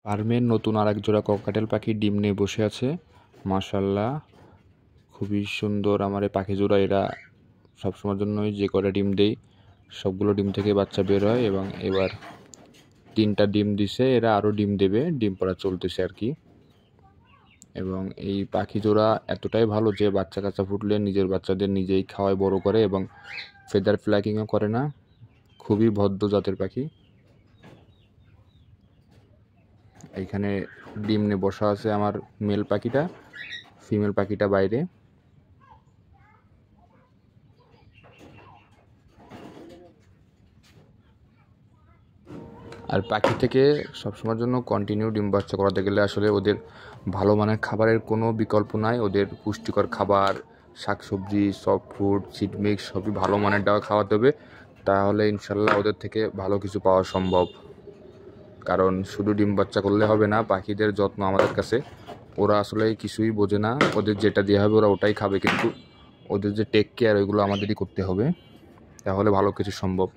ফার্মের নতুন আরেক জোড়া ককাটেল পাখি ডিম নিয়ে বসে আছে। মাশাআল্লাহ, খুবই সুন্দর আমার এই পাখি জোড়া। এরা সবসময়ের জন্যই যে কটা ডিম দেই সবগুলো ডিম থেকে বাচ্চা বের হয় এবং এবার 3টা ডিম দিছে। এরা আরও ডিম দেবে, ডিম পাড়া চলতেছে আর কি। এবং এই পাখি জোড়া এতটাই ভালো যে বাচ্চা কাচ্চা ফুটলে নিজের বাচ্চাদের নিজেই খাওয়ায় বড় করে এবং ফেদার ফ্ল্যাকিংও করে না। খুবই ভদ্র জাতের পাখি। এইখানে ডিম নিয়ে বসা আছে আমার মেল পাখিটা, ফিমেল পাখিটা বাইরে। আর পাখি থেকে সবসময়ের জন্য কন্টিনিউ ডিম বাচ্চা করাতে গেলে আসলে ওদের ভালো মানের খাবারের কোনো বিকল্প নাই। ওদের পুষ্টিকর খাবার, শাকসবজি, সফট ফুড, সিড মিক্স সবই ভালো মানের দেওয়া খাওয়াতে হবে। তাহলে ইনশাল্লাহ ওদের থেকে ভালো কিছু পাওয়া সম্ভব। কারণ শুধু ডিম বাচ্চা করলে হবে না, পাখিদের যত্ন আমাদের কাছে। ওরা আসলে কিছুই বোঝে না, ওদের যেটা দেওয়া হবে ওরা ওটাই খাবে, কিন্তু ওদের যে টেক কেয়ার ওইগুলো আমাদেরই করতে হবে, তাহলে ভালো কিছু সম্ভব।